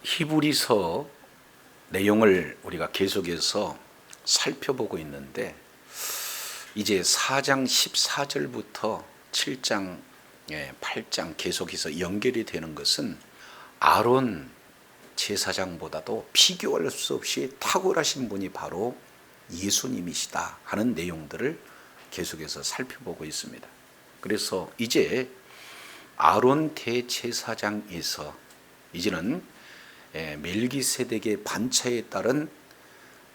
히브리서 내용을 우리가 계속해서 살펴보고 있는데 이제 4장 14절부터 7장 8장 계속해서 연결이 되는 것은 아론 제사장보다도 비교할 수 없이 탁월하신 분이 바로 예수님이시다 하는 내용들을 계속해서 살펴보고 있습니다. 그래서 이제 아론 대제사장에서 이제는 멜기세덱의 반차에 따른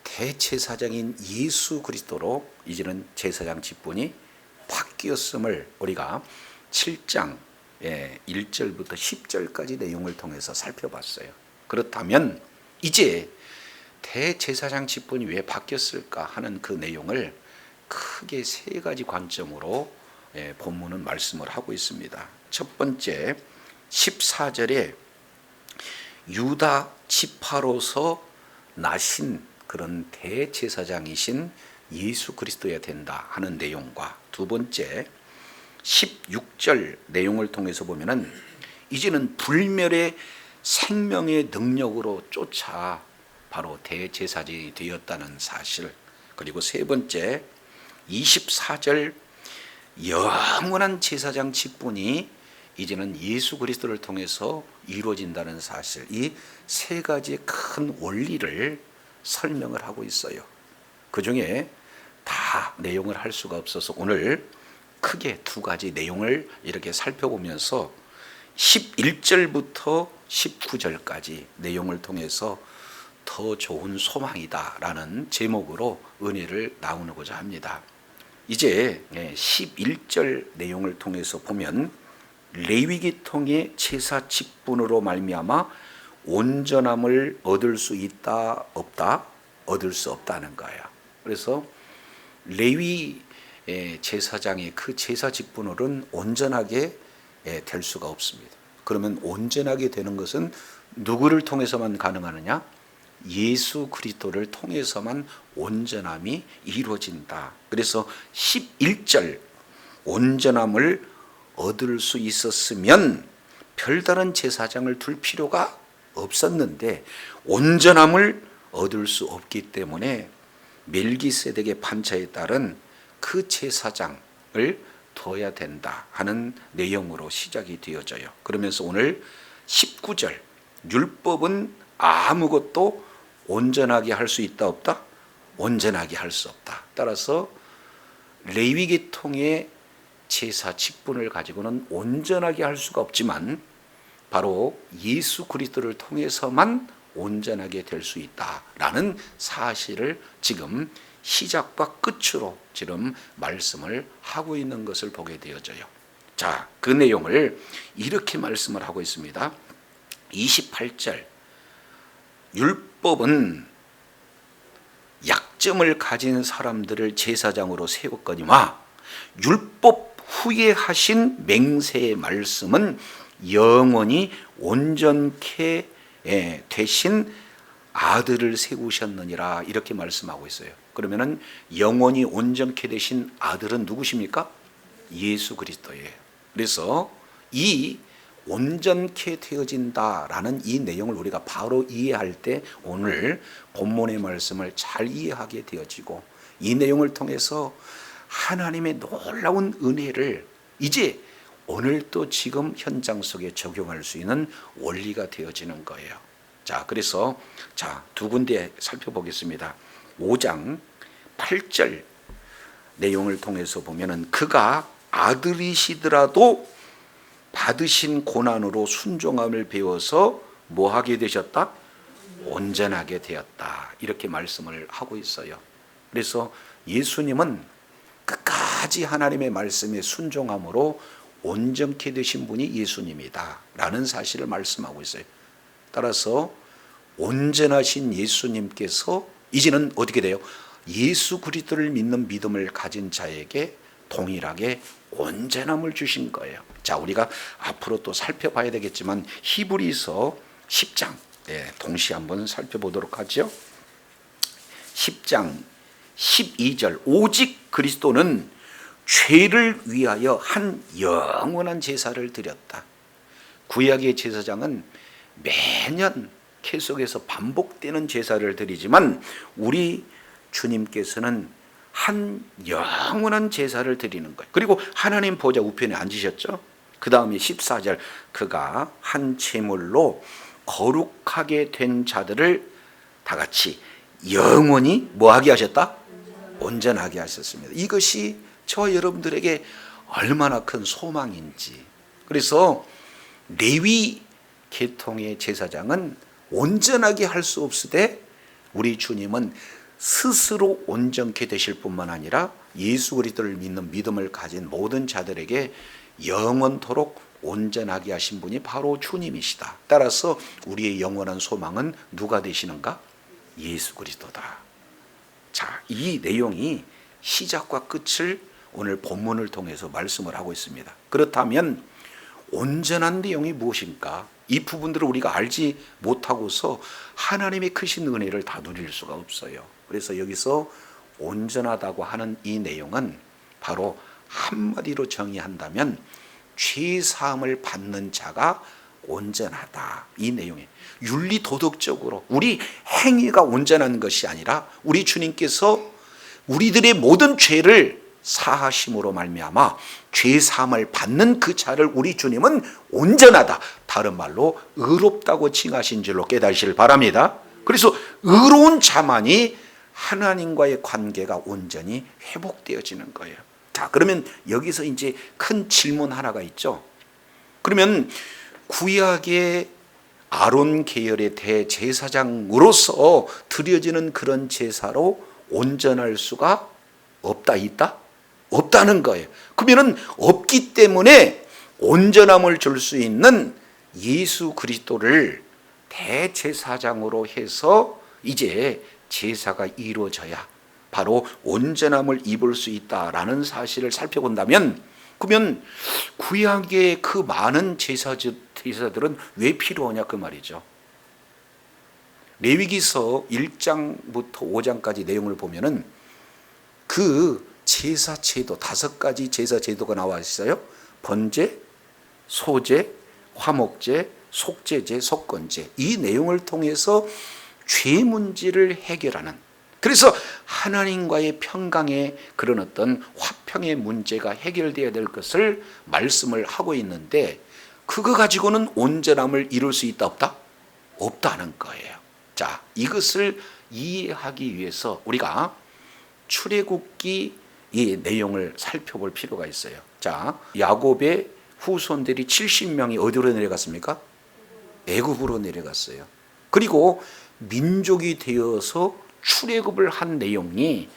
대제사장인 예수 그리스도로 이제는 제사장 직분이 바뀌었음을 우리가 7장 1절부터 10절까지 내용을 통해서 살펴봤어요. 그렇다면 이제 대제사장 직분이 왜 바뀌었을까 하는 그 내용을 크게 세 가지 관점으로 본문은 말씀을 하고 있습니다. 첫 번째 14절에 유다 지파로서 나신 그런 대제사장이신 예수 그리스도여야 된다 하는 내용과, 두 번째 16절 내용을 통해서 보면은 이제는 불멸의 생명의 능력으로 쫓아 바로 대제사장이 되었다는 사실, 그리고 세 번째 24절 영원한 제사장 직분이 이제는 예수 그리스도를 통해서 이루어진다는 사실, 이 세 가지 큰 원리를 설명을 하고 있어요. 그 중에 다 내용을 할 수가 없어서 오늘 크게 두 가지 내용을 이렇게 살펴보면서 11절부터 19절까지 내용을 통해서 더 좋은 소망이다라는 제목으로 은혜를 나누고자 합니다. 이제 11절 내용을 통해서 보면 레위기통의 제사 직분으로 말미암아 온전함을 얻을 수 있다 없다? 얻을 수 없다는 거예요. 그래서 레위 제사장의 그 제사 직분으로는 온전하게 될 수가 없습니다. 그러면 온전하게 되는 것은 누구를 통해서만 가능하느냐? 예수 그리스도를 통해서만 온전함이 이루어진다. 그래서 11절 온전함을 얻을 수 있었으면 별다른 제사장을 둘 필요가 없었는데 온전함을 얻을 수 없기 때문에 멜기세덱의 반차에 따른 그 제사장을 둬야 된다 하는 내용으로 시작이 되어져요. 그러면서 오늘 19절 율법은 아무것도 온전하게 할 수 있다 없다? 온전하게 할 수 없다. 따라서 레위기통의 제사 직분을 가지고는 온전하게 할 수가 없지만 바로 예수 그리스도를 통해서만 온전하게 될 수 있다라는 사실을 지금 시작과 끝으로 지금 말씀을 하고 있는 것을 보게 되어져요. 자, 그 내용을 이렇게 말씀을 하고 있습니다. 28절 율법은 약점을 가진 사람들을 제사장으로 세웠거니와 율법 후에 하신 맹세의 말씀은 영원히 온전케 되신 아들을 세우셨느니라 이렇게 말씀하고 있어요. 그러면은 영원히 온전케 되신 아들은 누구십니까? 예수 그리스도예요. 그래서 이 온전케 되어진다라는 이 내용을 우리가 바로 이해할 때 오늘 본문의 말씀을 잘 이해하게 되어지고 이 내용을 통해서 하나님의 놀라운 은혜를 이제 오늘 또 지금 현장 속에 적용할 수 있는 원리가 되어지는 거예요. 자, 그래서 두 군데 살펴보겠습니다. 5장 8절 내용을 통해서 보면은 그가 아들이시더라도 받으신 고난으로 순종함을 배워서 뭐 하게 되셨다? 온전하게 되었다. 이렇게 말씀을 하고 있어요. 그래서 예수님은 끝까지 하나님의 말씀에 순종함으로 온전케 되신 분이 예수님이다 라는 사실을 말씀하고 있어요. 따라서 온전하신 예수님께서 이제는 어떻게 돼요? 예수 그리스도를 믿는 믿음을 가진 자에게 동일하게 온전함을 주신 거예요. 자, 우리가 앞으로 또 살펴봐야 되겠지만 히브리서 10장 동시에 한번 살펴보도록 하죠. 10장 12절 오직 그리스도는 죄를 위하여 한 영원한 제사를 드렸다. 구약의 제사장은 매년 계속해서 반복되는 제사를 드리지만 우리 주님께서는 한 영원한 제사를 드리는 거예요. 그리고 하나님 보좌 우편에 앉으셨죠. 그 다음에 14절, 그가 한 제물로 거룩하게 된 자들을 다 같이 영원히 뭐하게 하셨다? 온전하게 하셨습니다. 이것이 저와 여러분들에게 얼마나 큰 소망인지. 그래서 레위 계통의 제사장은 온전하게 할 수 없으되 우리 주님은 스스로 온전케 되실 뿐만 아니라 예수 그리스도를 믿는 믿음을 가진 모든 자들에게 영원토록 온전하게 하신 분이 바로 주님이시다. 따라서 우리의 영원한 소망은 누가 되시는가? 예수 그리스도다. 자, 이 내용이 시작과 끝을 오늘 본문을 통해서 말씀을 하고 있습니다. 그렇다면 온전한 내용이 무엇인가? 이 부분들을 우리가 알지 못하고서 하나님의 크신 은혜를 다 누릴 수가 없어요. 그래서 여기서 온전하다고 하는 이 내용은 바로 한마디로 정의한다면 죄사함을 받는 자가 온전하다. 이 내용에 윤리 도덕적으로 우리 행위가 온전한 것이 아니라 우리 주님께서 우리들의 모든 죄를 사하심으로 말미암아 죄사함을 받는 그 자를 우리 주님은 온전하다. 다른 말로 의롭다고 칭하신 줄로 깨달으시길 바랍니다. 그래서 의로운 자만이 하나님과의 관계가 온전히 회복되어지는 거예요. 자, 그러면 여기서 이제 큰 질문 하나가 있죠. 그러면 구약의 아론 계열의 대제사장으로서 드려지는 그런 제사로 온전할 수가 없다, 있다? 없다는 거예요. 그러면 없기 때문에 온전함을 줄 수 있는 예수 그리스도를 대제사장으로 해서 이제 제사가 이루어져야 바로 온전함을 입을 수 있다라는 사실을 살펴본다면, 그러면 구약의 그 많은 제사들은 왜 필요하냐 그 말이죠. 레위기서 1장부터 5장까지 내용을 보면은 그 제사 제도 5가지 제사 제도가 나와 있어요. 번제, 소제, 화목제, 속죄제, 속건제. 이 내용을 통해서 죄 문제를 해결하는, 그래서 하나님과의 평강의 그런 어떤 화평의 문제가 해결되어야 될 것을 말씀을 하고 있는데, 그거 가지고는 온전함을 이룰 수 있다 없다? 없다는 거예요. 자, 이것을 이해하기 위해서 우리가 출애굽기 이 내용을 살펴볼 필요가 있어요. 자, 야곱의 후손들이 70명이 어디로 내려갔습니까? 애굽으로 내려갔어요. 그리고 민족이 되어서 출애굽을 한 내용이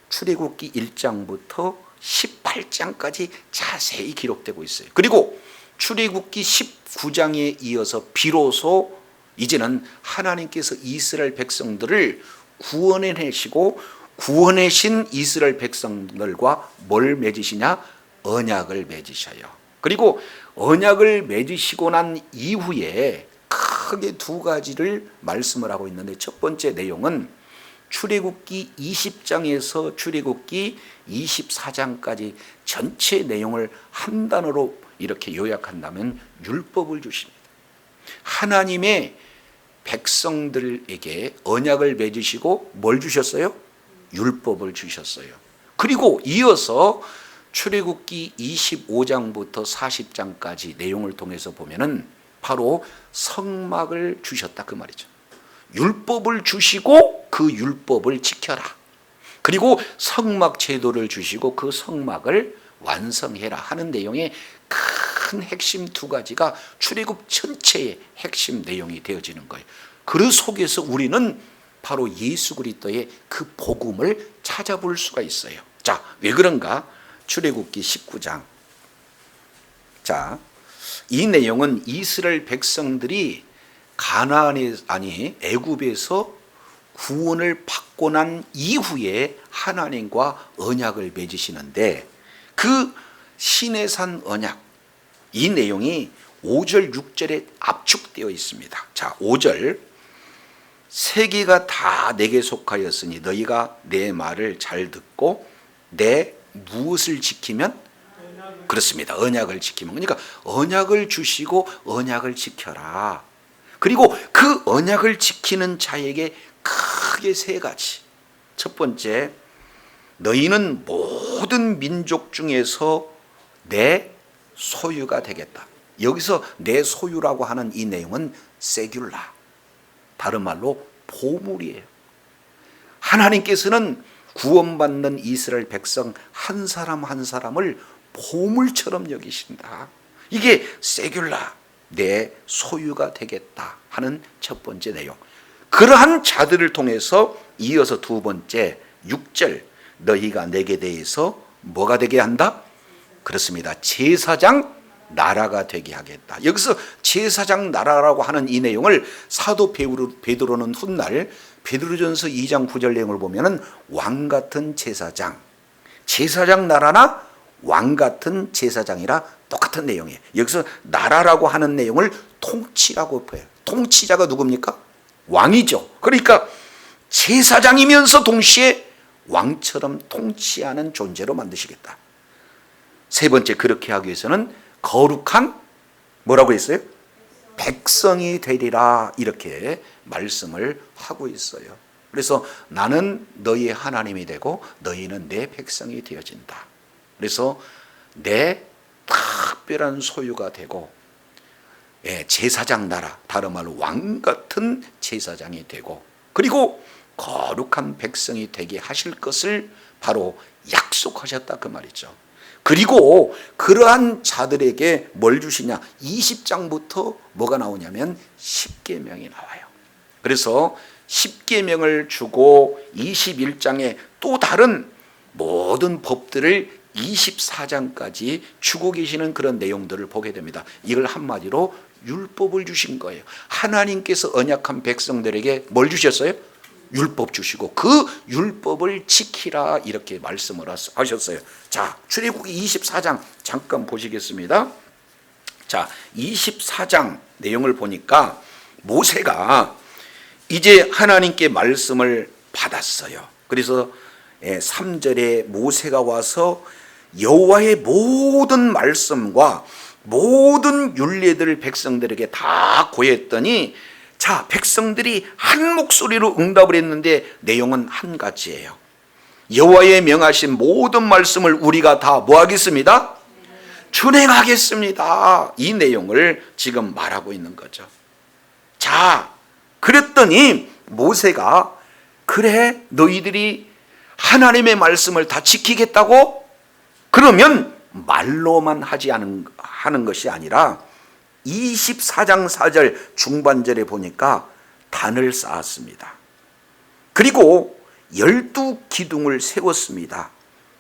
출애굽기 1장부터 18장까지 자세히 기록되고 있어요. 그리고 출애굽기 19장에 이어서 비로소 이제는 하나님께서 이스라엘 백성들을 구원해내시고 구원하신 이스라엘 백성들과 뭘 맺으시냐? 언약을 맺으셔요. 그리고 언약을 맺으시고 난 이후에 크게 2가지를 말씀을 하고 있는데, 첫 번째 내용은 출애굽기 20장에서 출애굽기 24장까지 전체 내용을 한 단어로 이렇게 요약한다면 율법을 주십니다. 하나님의 백성들에게 언약을 맺으시고 뭘 주셨어요? 율법을 주셨어요. 그리고 이어서 출애굽기 25장부터 40장까지 내용을 통해서 보면은 바로 성막을 주셨다 그 말이죠. 율법을 주시고 그 율법을 지켜라. 그리고 성막 제도를 주시고 그 성막을 완성해라 하는 내용의 큰 핵심 2가지가 출애굽 전체의 핵심 내용이 되어지는 거예요. 그 속에서 우리는 바로 예수 그리스도의 그 복음을 찾아볼 수가 있어요. 자, 왜 그런가? 출애굽기 19장. 자, 이 내용은 이스라엘 백성들이 애굽에서 구원을 받고 난 이후에 하나님과 언약을 맺으시는데, 그 시내산 언약, 이 내용이 5절 6절에 압축되어 있습니다. 자, 5절. 세계가 다 내게 속하였으니 너희가 내 말을 잘 듣고 내 무엇을 지키면? 그렇습니다. 언약을 지키면. 그러니까 언약을 주시고 언약을 지켜라. 그리고 그 언약을 지키는 자에게 크게 세 가지. 첫 번째, 너희는 모든 민족 중에서 내 소유가 되겠다. 여기서 내 소유라고 하는 이 내용은 세귤라, 다른 말로 보물이에요. 하나님께서는 구원받는 이스라엘 백성 한 사람 한 사람을 보물처럼 여기신다. 이게 세귤라, 내 소유가 되겠다 하는 첫 번째 내용. 그러한 자들을 통해서 이어서 두 번째 6절, 너희가 내게 대해서 뭐가 되게 한다? 그렇습니다. 제사장 나라가 되게 하겠다. 여기서 제사장 나라라고 하는 이 내용을 사도 베드로는 훗날 베드로전서 2장 9절 내용을 보면은 왕 같은 제사장, 제사장 나라나 왕 같은 제사장이라 똑같은 내용이에요. 여기서 나라라고 하는 내용을 통치라고 표해요. 통치자가 누굽니까? 왕이죠. 그러니까 제사장이면서 동시에 왕처럼 통치하는 존재로 만드시겠다. 세 번째, 그렇게 하기 위해서는 거룩한 뭐라고 했어요? 백성이 되리라, 이렇게 말씀을 하고 있어요. 그래서 나는 너희의 하나님이 되고 너희는 내 백성이 되어진다. 그래서 내 특별한 소유가 되고 제사장 나라, 다른 말로 왕 같은 제사장이 되고, 그리고 거룩한 백성이 되게 하실 것을 바로 약속하셨다, 그 말이죠. 그리고 그러한 자들에게 뭘 주시냐? 20장부터 뭐가 나오냐면 10계명이 나와요. 그래서 10계명을 주고 21장에 또 다른 모든 법들을 24장까지 주고 계시는 그런 내용들을 보게 됩니다. 이걸 한마디로 율법을 주신 거예요. 하나님께서 언약한 백성들에게 뭘 주셨어요? 율법 주시고 그 율법을 지키라, 이렇게 말씀을 하셨어요. 자, 출애굽기 24장 잠깐 보시겠습니다. 자, 24장 내용을 보니까 모세가 이제 하나님께 말씀을 받았어요. 그래서 3절에 모세가 와서 여호와의 모든 말씀과 모든 율례들을 백성들에게 다 고했더니, 자, 백성들이 한 목소리로 응답을 했는데 내용은 한 가지예요. 여호와의 명하신 모든 말씀을 우리가 다 뭐 하겠습니다? 준행하겠습니다. 이 내용을 지금 말하고 있는 거죠. 자, 그랬더니 모세가, 그래, 너희들이 하나님의 말씀을 다 지키겠다고? 그러면 말로만 하는 것이 아니라 24장 4절 중반절에 보니까 단을 쌓았습니다. 그리고 12기둥을 세웠습니다.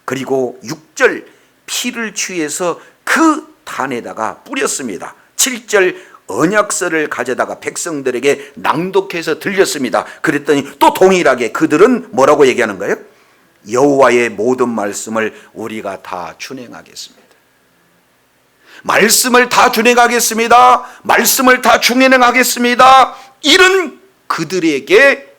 그리고 6절 피를 취해서 그 단에다가 뿌렸습니다. 7절 언약서를 가져다가 백성들에게 낭독해서 들렸습니다. 그랬더니 또 동일하게 그들은 뭐라고 얘기하는 거예요? 여호와의 모든 말씀을 우리가 다 준행하겠습니다. 말씀을 다 준행하겠습니다. 말씀을 다 준행하겠습니다. 이런 그들에게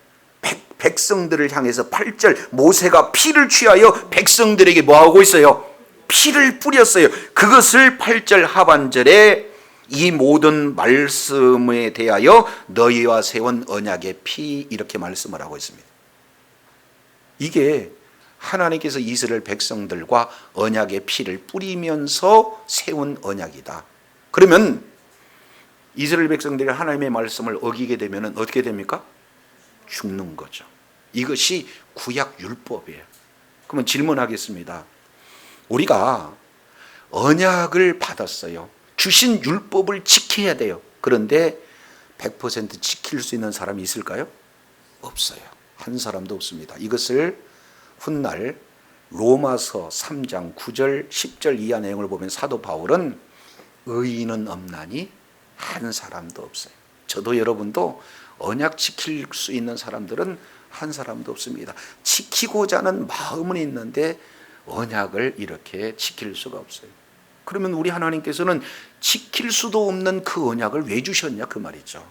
백성들을 향해서 8절 모세가 피를 취하여 백성들에게 뭐하고 있어요? 피를 뿌렸어요. 그것을 8절 하반절에 이 모든 말씀에 대하여 너희와 세운 언약의 피, 이렇게 말씀을 하고 있습니다. 이게 하나님께서 이스라엘 백성들과 언약의 피를 뿌리면서 세운 언약이다. 그러면 이스라엘 백성들이 하나님의 말씀을 어기게 되면 어떻게 됩니까? 죽는 거죠. 이것이 구약 율법이에요. 그러면 질문하겠습니다. 우리가 언약을 받았어요. 주신 율법을 지켜야 돼요. 그런데 100% 지킬 수 있는 사람이 있을까요? 없어요. 한 사람도 없습니다. 이것을 훗날 로마서 3장 9절 10절 이하 내용을 보면 사도 바울은 의인은 없나니 한 사람도 없어요. 저도 여러분도 언약 지킬 수 있는 사람들은 한 사람도 없습니다. 지키고자 하는 마음은 있는데 언약을 이렇게 지킬 수가 없어요. 그러면 우리 하나님께서는 지킬 수도 없는 그 언약을 왜 주셨냐, 그 말이죠.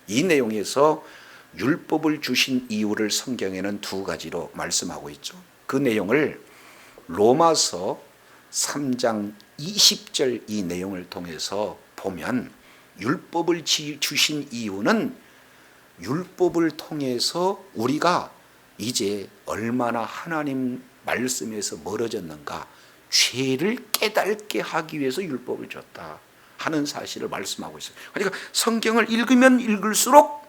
이 내용에서 율법을 주신 이유를 성경에는 두 가지로 말씀하고 있죠. 그 내용을 로마서 3장 20절 이 내용을 통해서 보면 율법을 주신 이유는 율법을 통해서 우리가 이제 얼마나 하나님 말씀에서 멀어졌는가, 죄를 깨닫게 하기 위해서 율법을 줬다 하는 사실을 말씀하고 있어요. 그러니까 성경을 읽으면 읽을수록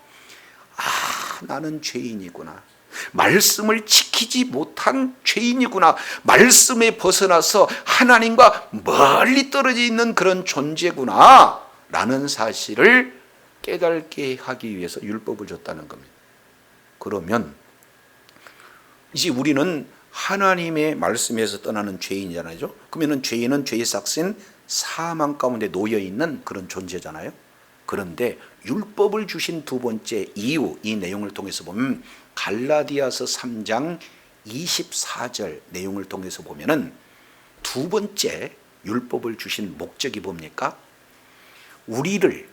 나는 죄인이구나, 말씀을 지키지 못한 죄인이구나, 말씀에 벗어나서 하나님과 멀리 떨어져 있는 그런 존재구나 라는 사실을 깨닫게 하기 위해서 율법을 줬다는 겁니다. 그러면 이제 우리는 하나님의 말씀에서 떠나는 죄인이잖아요. 그러면 죄인은 죄의 삭신 사망 가운데 놓여 있는 그런 존재잖아요. 그런데 율법을 주신 두 번째 이유, 이 내용을 통해서 보면 갈라디아서 3장 24절 내용을 통해서 보면은 두 번째 율법을 주신 목적이 뭡니까? 우리를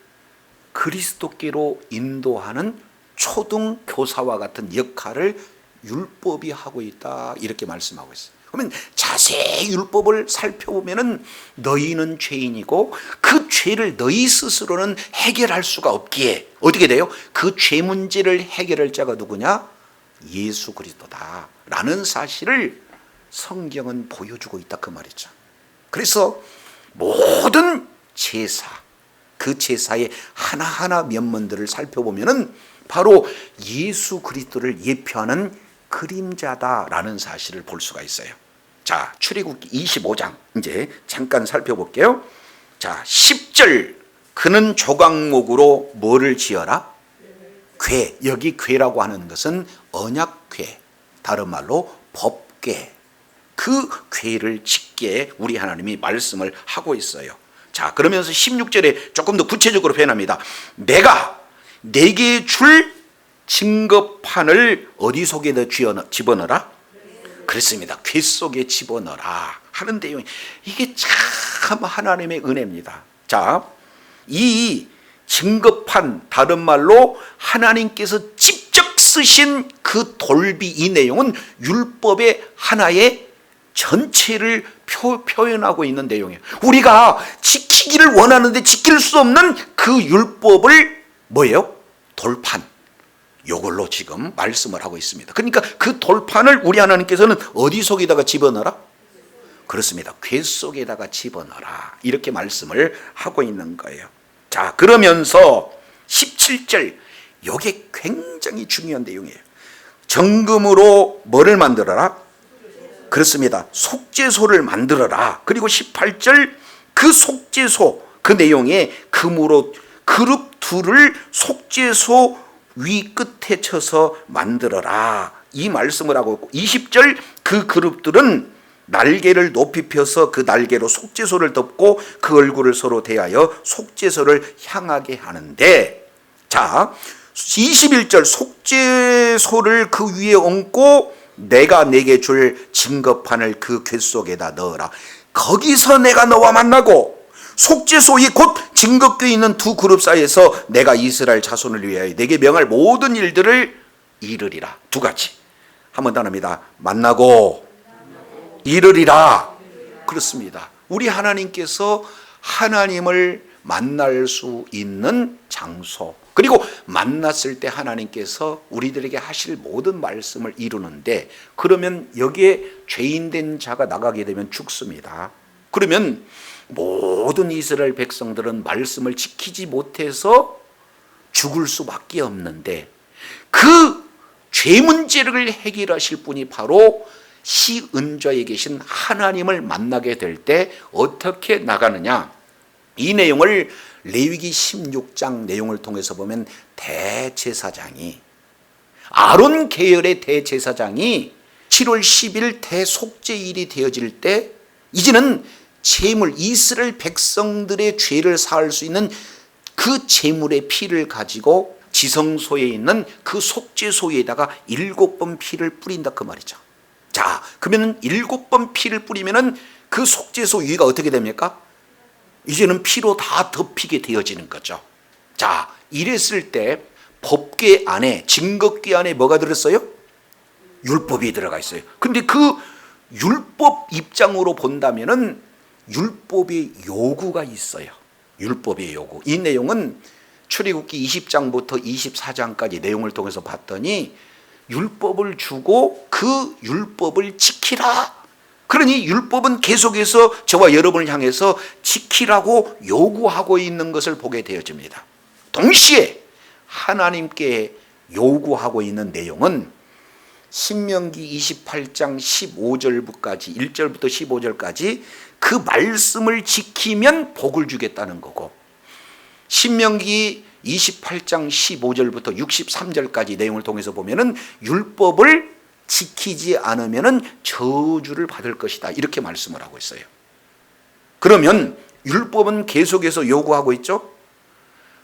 그리스도께로 인도하는 초등 교사와 같은 역할을 율법이 하고 있다, 이렇게 말씀하고 있어요. 그러면 자세히 율법을 살펴보면은 너희는 죄인이고 그 죄를 너희 스스로는 해결할 수가 없기에 어떻게 돼요? 그 죄 문제를 해결할 자가 누구냐? 예수 그리스도다 라는 사실을 성경은 보여주고 있다, 그 말이죠. 그래서 모든 제사, 그 제사의 하나하나 면면들을 살펴보면은 바로 예수 그리스도를 예표하는 그림자다라는 사실을 볼 수가 있어요. 자, 출애굽기 25장 이제 잠깐 살펴볼게요. 자, 10절 그는 조각목으로 뭐를 지어라? 궤. 여기 궤라고 하는 것은 언약궤, 다른 말로 법궤. 그 궤를 짓게 우리 하나님이 말씀을 하고 있어요. 자, 그러면서 16절에 조금 더 구체적으로 표현합니다. 내가 내게 줄 증거판을 어디 속에다 집어넣어라? 그렇습니다. 궤 속에 집어넣어라 하는 내용이, 이게 참 하나님의 은혜입니다. 자, 이 증거판, 다른 말로 하나님께서 직접 쓰신 그 돌비, 이 내용은 율법의 하나의 전체를 표현하고 있는 내용이에요. 우리가 지키기를 원하는데 지킬 수 없는 그 율법을 뭐예요? 돌판, 요걸로 지금 말씀을 하고 있습니다. 그러니까 그 돌판을 우리 하나님께서는 어디 속에다가 집어넣어라? 그렇습니다. 궤 속에다가 집어넣어라, 이렇게 말씀을 하고 있는 거예요. 자, 그러면서 17절, 요게 굉장히 중요한 내용이에요. 정금으로 뭐를 만들어라? 그렇습니다. 속죄소를 만들어라. 그리고 18절, 그 속죄소, 그 내용에 금으로 그룹 둘을 속죄소 위 끝에 쳐서 만들어라, 이 말씀을 하고 있고, 20절 그 그룹들은 날개를 높이 펴서 그 날개로 속죄소를 덮고 그 얼굴을 서로 대하여 속죄소를 향하게 하는데, 자, 21절 속죄소를 그 위에 얹고 내가 내게 줄 증거판을 그 궤 속에다 넣어라. 거기서 내가 너와 만나고 속죄소이 곧 증거궤에 있는 두 그룹 사이에서 내가 이스라엘 자손을 위하여 내게 명할 모든 일들을 이르리라. 두 가지 한 번 더 합니다. 만나고 이르리라. 그렇습니다. 우리 하나님께서 하나님을 만날 수 있는 장소, 그리고 만났을 때 하나님께서 우리들에게 하실 모든 말씀을 이루는데, 그러면 여기에 죄인된 자가 나가게 되면 죽습니다. 그러면 모든 이스라엘 백성들은 말씀을 지키지 못해서 죽을 수밖에 없는데, 그 죄 문제를 해결하실 분이 바로 시은좌에 계신 하나님을 만나게 될 때 어떻게 나가느냐, 이 내용을 레위기 16장 내용을 통해서 보면 대제사장이, 아론 계열의 대제사장이 7월 10일 대속죄일이 되어질 때 이제는 제물, 이스라엘 백성들의 죄를 사할 수 있는 그 제물의 피를 가지고 지성소에 있는 그 속죄소에다가 7번 피를 뿌린다, 그 말이죠. 자, 그러면 7번 피를 뿌리면은 그 속죄소 위가 어떻게 됩니까? 이제는 피로 다 덮이게 되어지는 거죠. 자, 이랬을 때 법궤 안에, 증거궤 안에 뭐가 들었어요? 율법이 들어가 있어요. 근데 그 율법 입장으로 본다면은 율법의 요구가 있어요. 율법의 요구. 이 내용은 출애굽기 20장부터 24장까지 내용을 통해서 봤더니 율법을 주고 그 율법을 지키라. 그러니 율법은 계속해서 저와 여러분을 향해서 지키라고 요구하고 있는 것을 보게 되어집니다. 동시에 하나님께 요구하고 있는 내용은 신명기 28장 15절까지 1절부터 15절까지 그 말씀을 지키면 복을 주겠다는 거고, 신명기 28장 15절부터 63절까지 내용을 통해서 보면은 율법을 지키지 않으면은 저주를 받을 것이다, 이렇게 말씀을 하고 있어요. 그러면 율법은 계속해서 요구하고 있죠.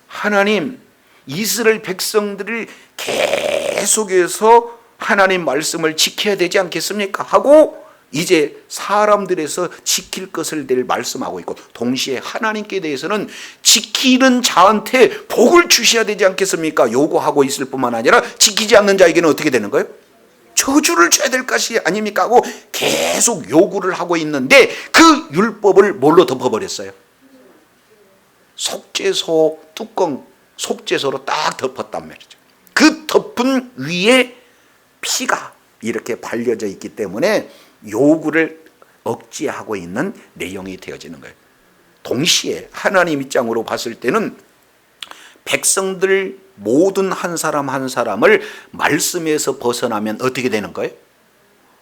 하나님, 이스라엘 백성들을 계속해서 하나님 말씀을 지켜야 되지 않겠습니까? 하고 이제 사람들에서 지킬 것을 늘 말씀하고 있고, 동시에 하나님께 대해서는 지키는 자한테 복을 주셔야 되지 않겠습니까? 요구하고 있을 뿐만 아니라 지키지 않는 자에게는 어떻게 되는 거예요? 저주를 줘야 될 것이 아닙니까? 하고 계속 요구를 하고 있는데 그 율법을 뭘로 덮어버렸어요? 속죄소 뚜껑, 속죄소로 딱 덮었단 말이죠. 그 덮은 위에 피가 이렇게 발려져 있기 때문에 요구를 억제하고 있는 내용이 되어지는 거예요. 동시에 하나님 입장으로 봤을 때는 백성들 모든 한 사람 한 사람을 말씀에서 벗어나면 어떻게 되는 거예요?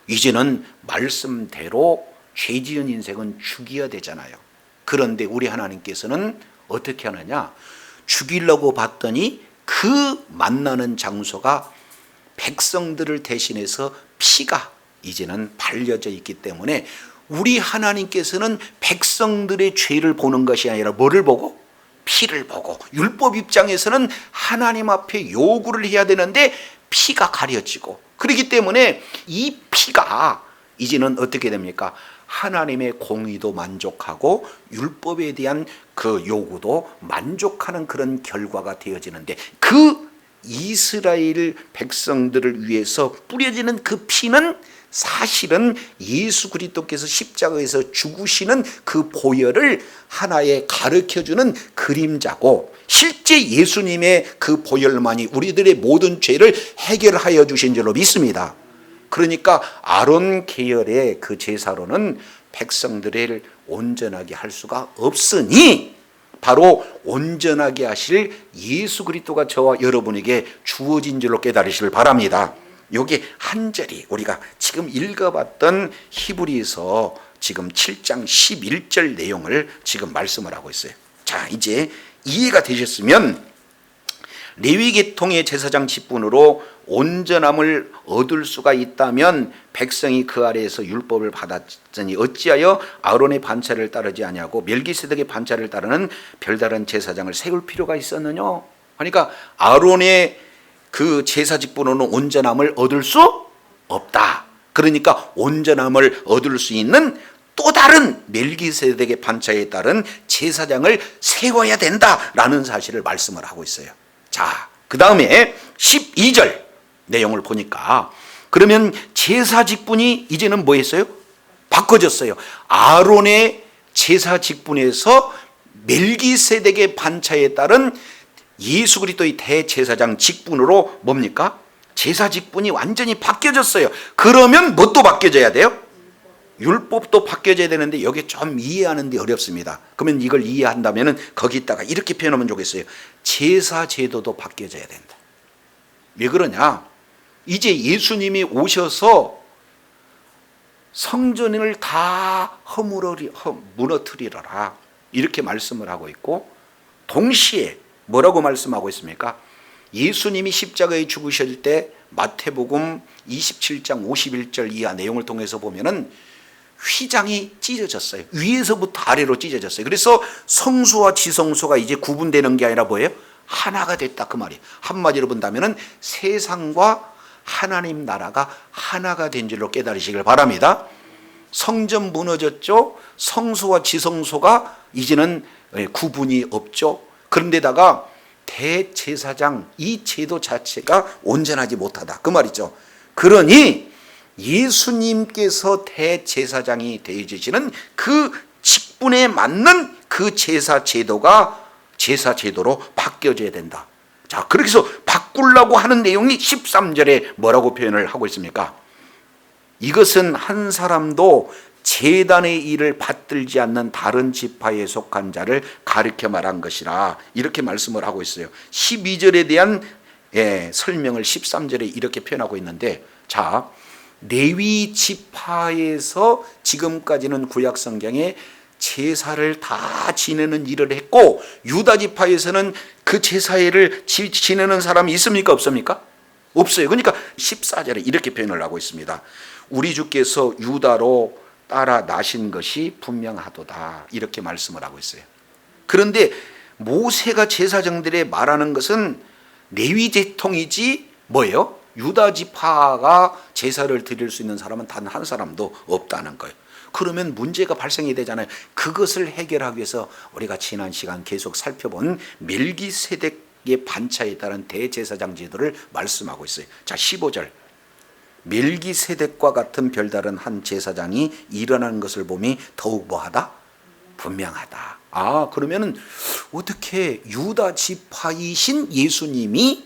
이제는 말씀대로 죄 지은 인생은 죽여야 되잖아요. 그런데 우리 하나님께서는 어떻게 하느냐? 죽이려고 봤더니 그 만나는 장소가 백성들을 대신해서 피가 이제는 발려져 있기 때문에 우리 하나님께서는 백성들의 죄를 보는 것이 아니라 뭐를 보고? 피를 보고. 율법 입장에서는 하나님 앞에 요구를 해야 되는데 피가 가려지고, 그렇기 때문에 이 피가 이제는 어떻게 됩니까? 하나님의 공의도 만족하고 율법에 대한 그 요구도 만족하는 그런 결과가 되어지는데, 그 이스라엘 백성들을 위해서 뿌려지는 그 피는 사실은 예수 그리스도께서 십자가에서 죽으시는 그 보혈을 하나의 가르쳐주는 그림자고, 실제 예수님의 그 보혈만이 우리들의 모든 죄를 해결하여 주신 줄로 믿습니다. 그러니까 아론 계열의 그 제사로는 백성들을 온전하게 할 수가 없으니 바로 온전하게 하실 예수 그리스도가 저와 여러분에게 주어진 줄로 깨달으시길 바랍니다. 여기 한 절이 우리가 지금 읽어봤던 히브리서 지금 7장 11절 내용을 지금 말씀을 하고 있어요. 자, 이제 이해가 되셨으면 레위 계통의 제사장 직분으로 온전함을 얻을 수가 있다면 백성이 그 아래에서 율법을 받았으니 어찌하여 아론의 반차를 따르지 아니하고 멜기세덱의 반차를 따르는 별다른 제사장을 세울 필요가 있었느냐? 그러니까 아론의 그 제사 직분으로는 온전함을 얻을 수 없다. 그러니까 온전함을 얻을 수 있는 또 다른 멜기세덱의 반차에 따른 제사장을 세워야 된다라는 사실을 말씀을 하고 있어요. 자, 그 다음에 12절 내용을 보니까 그러면 제사 직분이 이제는 뭐 했어요? 바꿔졌어요. 아론의 제사 직분에서 멜기세덱의 반차에 따른 예수 그리스도의 대제사장 직분으로 뭡니까? 제사 직분이 완전히 바뀌어졌어요. 그러면 뭣도 바뀌어져야 돼요? 율법도 바뀌어져야 되는데 여기 좀 이해하는 데 어렵습니다. 그러면 이걸 이해한다면 거기다가 이렇게 표현하면 좋겠어요. 제사 제도도 바뀌어져야 된다. 왜 그러냐? 이제 예수님이 오셔서 성전을 다 무너뜨리라 이렇게 말씀을 하고 있고, 동시에 뭐라고 말씀하고 있습니까? 예수님이 십자가에 죽으실 때 마태복음 27장 51절 이하 내용을 통해서 보면은 휘장이 찢어졌어요. 위에서부터 아래로 찢어졌어요. 그래서 성소와 지성소가 이제 구분되는 게 아니라 뭐예요? 하나가 됐다, 그 말이에요. 한마디로 본다면은 세상과 하나님 나라가 하나가 된 줄로 깨달으시길 바랍니다. 성전 무너졌죠. 성소와 지성소가 이제는 구분이 없죠. 그런데다가 대제사장, 이 제도 자체가 온전하지 못하다, 그 말이죠. 그러니 예수님께서 대제사장이 되어지시는 그 직분에 맞는 그 그 제사 제도가 제사 제도로 바뀌어져야 된다. 자, 그렇게 해서 바꾸려고 하는 내용이 13절에 뭐라고 표현을 하고 있습니까? 이것은 한 사람도 제단의 일을 받들지 않는 다른 지파에 속한 자를 가리켜 말한 것이라, 이렇게 말씀을 하고 있어요. 12절에 대한 설명을 13절에 이렇게 표현하고 있는데, 자, 레위 지파에서 지금까지는 구약 성경에 제사를 다 지내는 일을 했고, 유다 지파에서는 그 제사를 지내는 사람이 있습니까? 없습니까? 없어요. 그러니까 14절에 이렇게 표현을 하고 있습니다. 우리 주께서 유다로 따라 나신 것이 분명하도다, 이렇게 말씀을 하고 있어요. 그런데 모세가 제사장들에 말하는 것은 레위 계통이지 뭐예요? 유다 지파가 제사를 드릴 수 있는 사람은 단 한 사람도 없다는 거예요. 그러면 문제가 발생이 되잖아요. 그것을 해결하기 위해서 우리가 지난 시간 계속 살펴본 멜기세덱의 반차에 따른 대제사장 제도를 말씀하고 있어요. 자, 15절. 멜기세덱과 같은 별다른 한 제사장이 일어나는 것을 보니 더욱 뭐하다? 분명하다. 아, 그러면은 어떻게 유다 지파이신 예수님이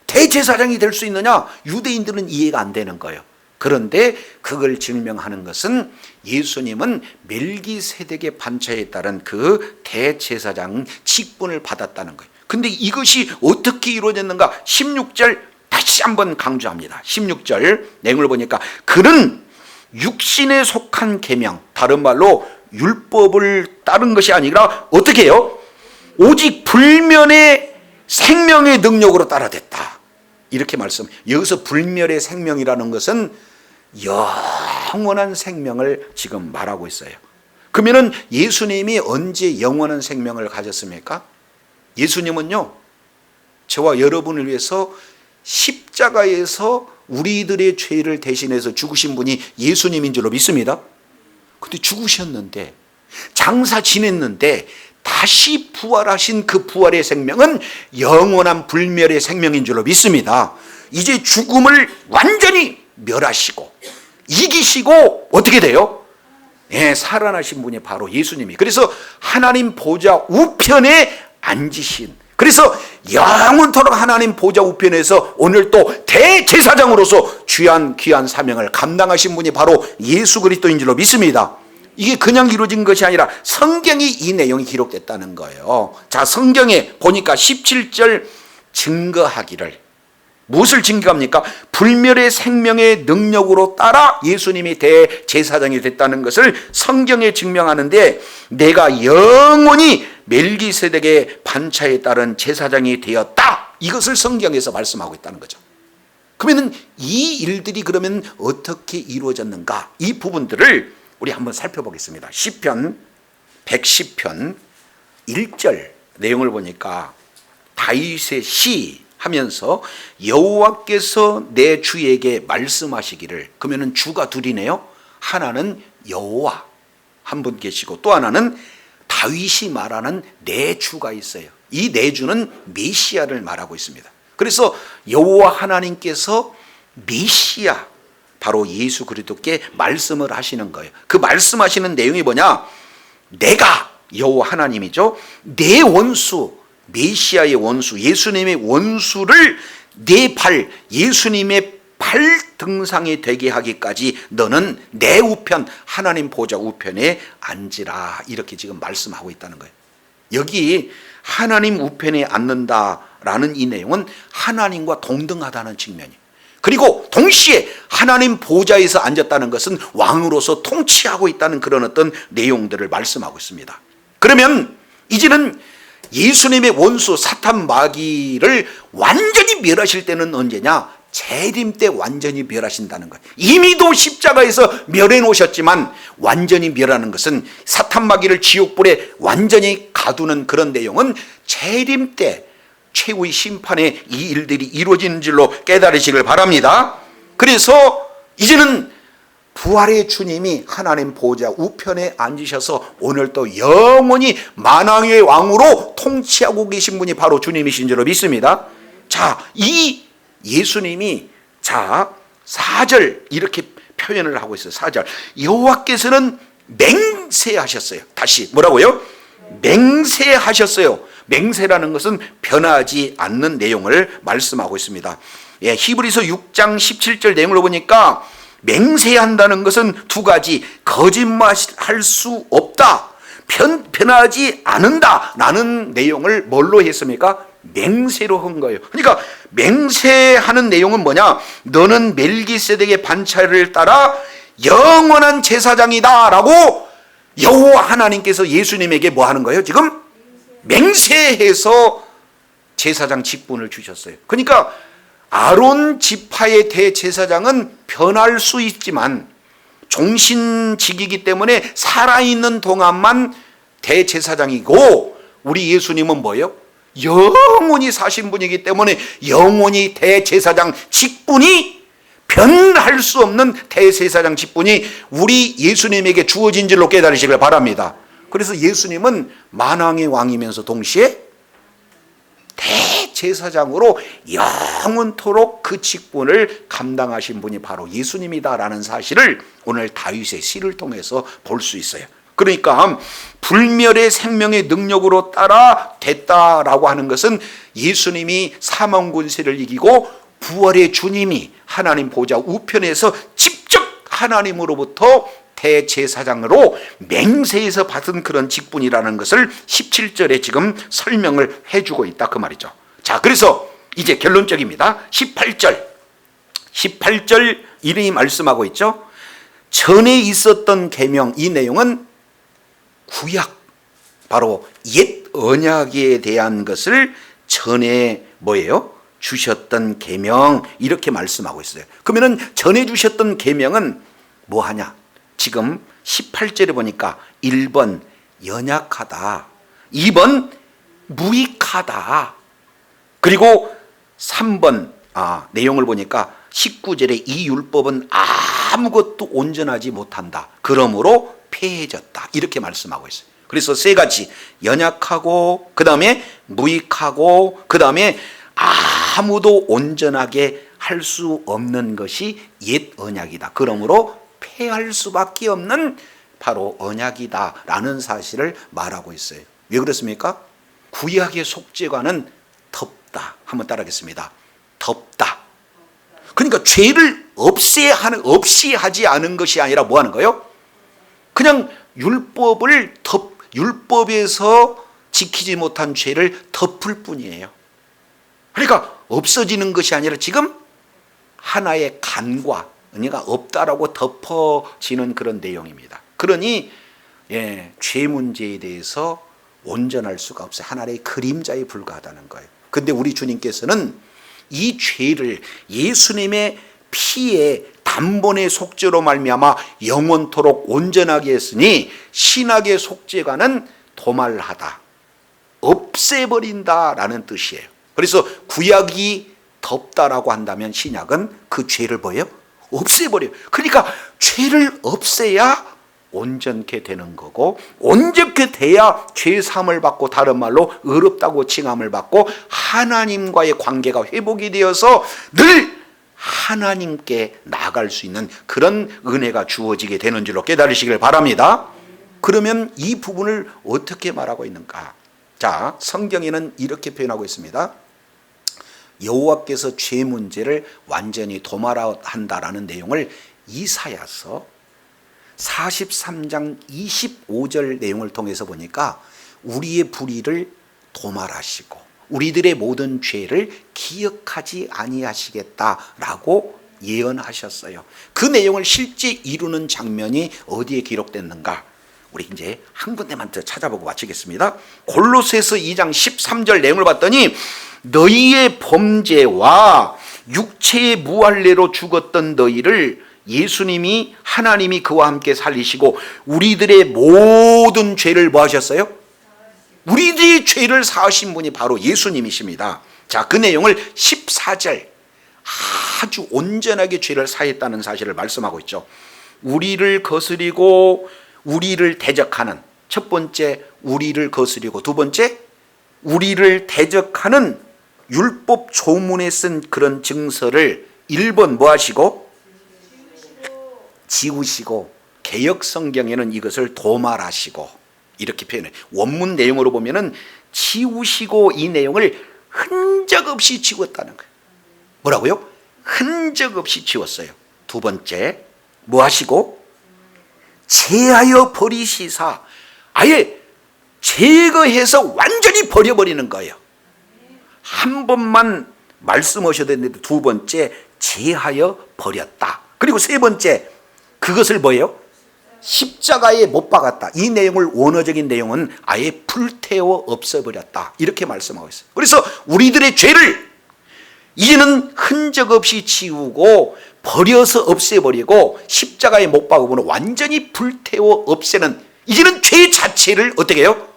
대제사장이 될 수 있느냐? 유대인들은 이해가 안 되는 거예요. 그런데 그걸 증명하는 것은 예수님은 멜기세덱의 반차에 따른 그 대제사장 직분을 받았다는 거예요. 근데 이것이 어떻게 이루어졌는가? 16절 다시 한번 강조합니다. 16절 내용을 보니까 그는 육신에 속한 계명, 다른 말로 율법을 따른 것이 아니라 어떻게 해요? 오직 불면의 생명의 능력으로 따라댔다, 이렇게 말씀. 여기서 불멸의 생명이라는 것은 영원한 생명을 지금 말하고 있어요. 그러면은 예수님이 언제 영원한 생명을 가졌습니까? 예수님은요, 저와 여러분을 위해서 십자가에서 우리들의 죄를 대신해서 죽으신 분이 예수님인 줄로 믿습니다. 근데 죽으셨는데, 장사 지냈는데 다시 부활하신 그 부활의 생명은 영원한 불멸의 생명인 줄로 믿습니다. 이제 죽음을 완전히 멸하시고 이기시고 어떻게 돼요? 살아나신 분이 바로 예수님이. 그래서 하나님 보좌 우편에 앉으신, 그래서 영원토록 하나님 보좌 우편에서 오늘 또 대제사장으로서 귀한 사명을 감당하신 분이 바로 예수 그리스도인 줄로 믿습니다. 이게 그냥 이루어진 것이 아니라 성경이 이 내용이 기록됐다는 거예요. 자, 성경에 보니까 17절 증거하기를, 무엇을 증거합니까? 불멸의 생명의 능력으로 따라 예수님이 대제사장이 됐다는 것을 성경에 증명하는데, 내가 영원히 멜기세덱의 반차에 따른 제사장이 되었다, 이것을 성경에서 말씀하고 있다는 거죠. 그러면 이 일들이 그러면 어떻게 이루어졌는가? 이 부분들을 우리 한번 살펴보겠습니다. 시편 110편 1절 내용을 보니까 다윗의 시 하면서 여호와께서 내 주에게 말씀하시기를, 그러면은 주가 둘이네요. 하나는 여호와 한 분 계시고 또 하나는 다윗이 말하는 내 주가 있어요. 이 내 주는 메시아를 말하고 있습니다. 그래서 여호와 하나님께서 메시아, 바로 예수 그리스도께 말씀을 하시는 거예요. 그 말씀하시는 내용이 뭐냐? 내가 여호와 하나님이죠. 내 원수, 메시아의 원수, 예수님의 원수를 내 발, 예수님의 발 등상이 되게 하기까지 너는 내 우편, 하나님 보좌 우편에 앉으라, 이렇게 지금 말씀하고 있다는 거예요. 여기 하나님 우편에 앉는다라는 이 내용은 하나님과 동등하다는 측면이에요. 그리고 동시에 하나님 보좌에서 앉았다는 것은 왕으로서 통치하고 있다는 그런 어떤 내용들을 말씀하고 있습니다. 그러면 이제는 예수님의 원수 사탄 마귀를 완전히 멸하실 때는 언제냐? 재림 때 완전히 멸하신다는 거예요. 이미도 십자가에서 멸해 놓으셨지만 완전히 멸하는 것은, 사탄 마귀를 지옥불에 완전히 가두는 그런 내용은 재림 때 최후의 심판에 이 일들이 이루어지는 줄로 깨달으시길 바랍니다. 그래서 이제는 부활의 주님이 하나님 보좌 우편에 앉으셔서 오늘 또 영원히 만왕의 왕으로 통치하고 계신 분이 바로 주님이신 줄로 믿습니다. 자, 이 예수님이 4절 이렇게 표현을 하고 있어요. 4절 여호와께서는 맹세하셨어요. 다시 뭐라고요? 맹세하셨어요. 맹세라는 것은 변하지 않는 내용을 말씀하고 있습니다. 예, 히브리서 6장 17절 내용을 보니까 맹세한다는 것은 두 가지, 거짓말할 수 없다, 변하지 않는다 라는 내용을 뭘로 했습니까? 맹세로 한 거예요. 그러니까 맹세하는 내용은 뭐냐? 너는 멜기세덱의 반차를 따라 영원한 제사장이다 라고 여호와 하나님께서 예수님에게 뭐 하는 거예요? 지금 맹세해서 제사장 직분을 주셨어요. 그러니까 아론 지파의 대제사장은 변할 수 있지만 종신직이기 때문에 살아있는 동안만 대제사장이고, 우리 예수님은 뭐예요? 영원히 사신 분이기 때문에 영원히 대제사장 직분이, 변할 수 없는 대제사장 직분이 우리 예수님에게 주어진 줄로 깨달으시길 바랍니다. 그래서 예수님은 만왕의 왕이면서 동시에 대제사장으로 영원토록 그 직분을 감당하신 분이 바로 예수님이다라는 사실을 오늘 다윗의 시를 통해서 볼 수 있어요. 그러니까 불멸의 생명의 능력으로 따라 됐다라고 하는 것은 예수님이 사망 권세를 이기고 부활의 주님이 하나님 보좌 우편에서 직접 하나님으로부터 대제사장으로 맹세해서 받은 그런 직분이라는 것을 17절에 지금 설명을 해주고 있다 그 말이죠. 자, 그래서 이제 결론적입니다. 18절 이름이 말씀하고 있죠. 전에 있었던 계명, 이 내용은 구약, 바로 옛 언약에 대한 것을 전에 뭐예요? 주셨던 계명, 이렇게 말씀하고 있어요. 그러면은 전에 주셨던 계명은 뭐 하냐? 지금 18절에 보니까 1번 연약하다, 2번 무익하다, 그리고 3번 내용을 보니까 19절에 이 율법은 아무것도 온전하지 못한다, 그러므로 폐해졌다, 이렇게 말씀하고 있어요. 그래서 세 가지, 연약하고 그 다음에 무익하고 그 다음에 아무도 온전하게 할 수 없는 것이 옛 언약이다, 그러므로 폐할 수밖에 없는 바로 언약이다 라는 사실을 말하고 있어요. 왜 그렇습니까? 구약의 속죄관은 덮다. 한번 따라하겠습니다. 덮다. 그러니까 죄를 없이 하지 않은 것이 아니라 뭐 하는 거예요? 그냥 율법에서 지키지 못한 죄를 덮을 뿐이에요. 그러니까 없어지는 것이 아니라 지금 하나의 간과, 그러니까 없다라고 덮어지는 그런 내용입니다. 그러니 죄 문제에 대해서 온전할 수가 없어요. 하나의 그림자에 불과하다는 거예요. 근데 우리 주님께서는 이 죄를 예수님의 피에 단번의 속죄로 말미암아 영원토록 온전하게 했으니 신약의 속죄관은 도말하다, 없애버린다라는 뜻이에요. 그래서 구약이 덮다라고 한다면 신약은 그 죄를 뭐예요? 없애버려요. 그러니까 죄를 없애야 온전케 되는 거고, 온전케 돼야 죄 사함을 받고, 다른 말로 의롭다고 칭함을 받고 하나님과의 관계가 회복이 되어서 늘 하나님께 나아갈 수 있는 그런 은혜가 주어지게 되는 줄로 깨달으시길 바랍니다. 그러면 이 부분을 어떻게 말하고 있는가? 자, 성경에는 이렇게 표현하고 있습니다. 여호와께서 죄 문제를 완전히 도말한다라는 내용을 이사야서 43장 25절 내용을 통해서 보니까 우리의 불의를 도말하시고 우리들의 모든 죄를 기억하지 아니하시겠다라고 예언하셨어요. 그 내용을 실제 이루는 장면이 어디에 기록됐는가? 우리 이제 한 군데만 더 찾아보고 마치겠습니다. 골로새서 2장 13절 내용을 봤더니 너희의 범죄와 육체의 무할례로 죽었던 너희를 예수님이, 하나님이 그와 함께 살리시고 우리들의 모든 죄를 뭐 하셨어요? 우리들의 죄를 사하신 분이 바로 예수님이십니다. 자, 그 내용을 14절 아주 온전하게 죄를 사했다는 사실을 말씀하고 있죠. 우리를 거스리고 우리를 대적하는, 첫 번째 우리를 거스리고, 두 번째 우리를 대적하는 율법 조문에 쓴 그런 증서를 1번 뭐 하시고? 지우시고, 개역 성경에는 이것을 도말하시고, 이렇게 표현해. 원문 내용으로 보면은 지우시고 이 내용을 흔적 없이 지웠다는 거예요. 뭐라고요? 흔적 없이 지웠어요. 두 번째, 뭐 하시고? 제하여 버리시사. 아예 제거해서 완전히 버려버리는 거예요. 한 번만 말씀하셔야 되는데 두 번째, 제하여 버렸다. 그리고 세 번째, 그것을 뭐예요? 십자가에 못 박았다. 이 내용을 원어적인 내용은 아예 불태워 없애버렸다. 이렇게 말씀하고 있어요. 그래서 우리들의 죄를 이제는 흔적 없이 지우고 버려서 없애버리고 십자가에 못 박으면 완전히 불태워 없애는, 이제는 죄 자체를 어떻게 해요?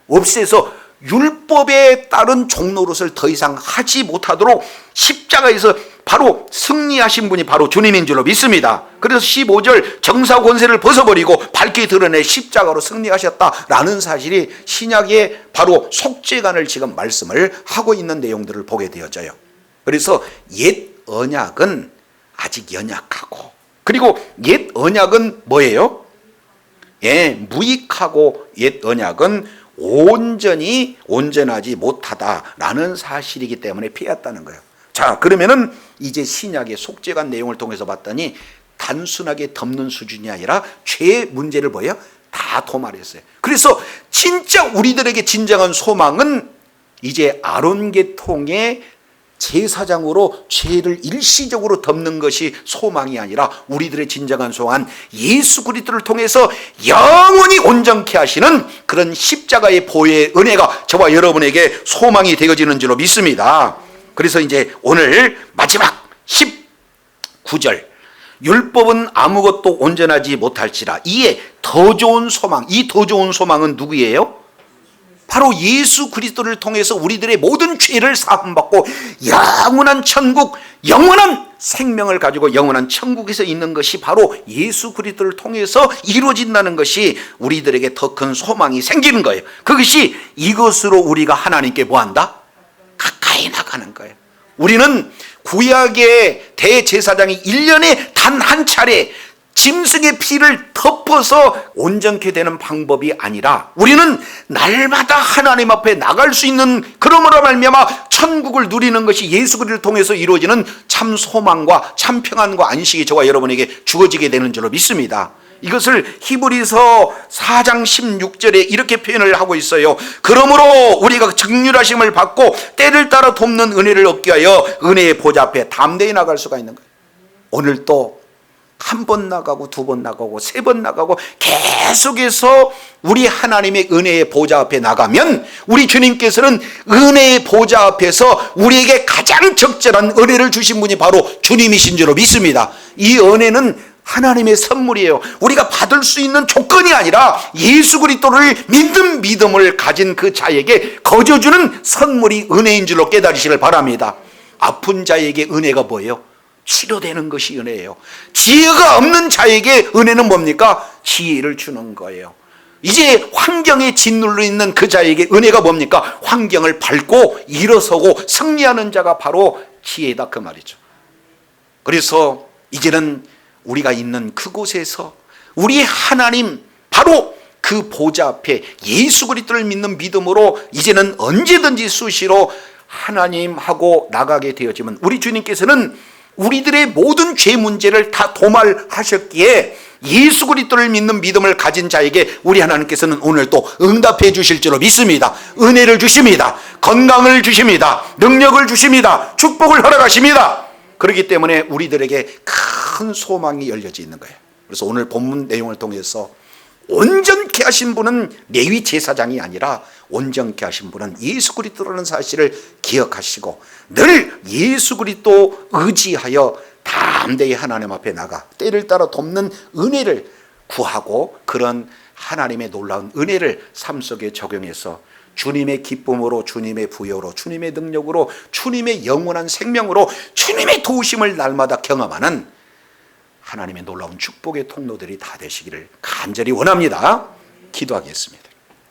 없애서 율법에 따른 종노릇을 더 이상 하지 못하도록 십자가에서 바로 승리하신 분이 바로 주님인 줄로 믿습니다. 그래서 15절 정사 권세를 벗어버리고 밝게 드러내 십자가로 승리하셨다라는 사실이 신약의 바로 속죄관을 지금 말씀을 하고 있는 내용들을 보게 되어져요. 그래서 옛 언약은 아직 연약하고, 그리고 옛 언약은 뭐예요? 무익하고 옛 언약은 온전하지 못하다라는 사실이기 때문에 피했다는 거예요. 자, 그러면은 이제 신약의 속죄관 내용을 통해서 봤더니 단순하게 덮는 수준이 아니라 죄의 문제를 뭐예요? 다 도말했어요. 그래서 진짜 우리들에게 진정한 소망은 이제 아론 계통의 제사장으로 죄를 일시적으로 덮는 것이 소망이 아니라 우리들의 진정한 소망은 예수 그리스도를 통해서 영원히 온전케 하시는 그런 십자가의 보혈의 은혜가 저와 여러분에게 소망이 되어지는 줄로 믿습니다. 그래서 이제 오늘 마지막 19절, 율법은 아무것도 온전하지 못할지라 이에 더 좋은 소망, 이 더 좋은 소망은 누구예요? 바로 예수 그리스도를 통해서 우리들의 모든 죄를 사함받고 영원한 천국, 영원한 생명을 가지고 영원한 천국에서 있는 것이 바로 예수 그리스도를 통해서 이루어진다는 것이 우리들에게 더 큰 소망이 생기는 거예요. 그것이 이것으로 우리가 하나님께 뭐한다? 가까이 나가는 거예요. 우리는 구약의 대제사장이 1년에 단 한 차례 짐승의 피를 덮어서 온전케 되는 방법이 아니라 우리는 날마다 하나님 앞에 나갈 수 있는, 그러므로 말미암아 천국을 누리는 것이 예수 그리스도를 통해서 이루어지는 참 소망과 참 평안과 안식이 저와 여러분에게 주어지게 되는 줄로 믿습니다. 이것을 히브리서 4장 16절에 이렇게 표현을 하고 있어요. 그러므로 우리가 정률하심을 받고 때를 따라 돕는 은혜를 얻기 위하여 은혜의 보좌 앞에 담대히 나갈 수가 있는 거예요. 오늘 또 한 번 나가고 두 번 나가고 세 번 나가고 계속해서 우리 하나님의 은혜의 보좌 앞에 나가면 우리 주님께서는 은혜의 보좌 앞에서 우리에게 가장 적절한 은혜를 주신 분이 바로 주님이신 줄로 믿습니다. 이 은혜는 하나님의 선물이에요. 우리가 받을 수 있는 조건이 아니라 예수 그리스도를 믿는 믿음을 가진 그 자에게 거저주는 선물이 은혜인 줄로 깨달으시길 바랍니다. 아픈 자에게 은혜가 뭐예요? 치료되는 것이 은혜예요. 지혜가 없는 자에게 은혜는 뭡니까? 지혜를 주는 거예요. 이제 환경에 짓눌려 있는 그 자에게 은혜가 뭡니까? 환경을 밟고 일어서고 승리하는 자가 바로 지혜다, 그 말이죠. 그래서 이제는 우리가 있는 그곳에서 우리 하나님 바로 그 보좌 앞에 예수 그리스도를 믿는 믿음으로 이제는 언제든지 수시로 하나님하고 나가게 되어지면 우리 주님께서는 우리들의 모든 죄 문제를 다 도말하셨기에 예수 그리스도를 믿는 믿음을 가진 자에게 우리 하나님께서는 오늘 또 응답해 주실 줄로 믿습니다. 은혜를 주십니다. 건강을 주십니다. 능력을 주십니다. 축복을 허락하십니다. 그렇기 때문에 우리들에게 큰 소망이 열려져 있는 거예요. 그래서 오늘 본문 내용을 통해서 온전케 하신 분은 레위 제사장이 아니라 온전케 하신 분은 예수 그리스도라는 사실을 기억하시고 늘 예수 그리스도 의지하여 담대히 하나님 앞에 나가 때를 따라 돕는 은혜를 구하고 그런 하나님의 놀라운 은혜를 삶 속에 적용해서 주님의 기쁨으로, 주님의 부여로, 주님의 능력으로, 주님의 영원한 생명으로 주님의 도우심을 날마다 경험하는 하나님의 놀라운 축복의 통로들이 다 되시기를 간절히 원합니다. 기도하겠습니다.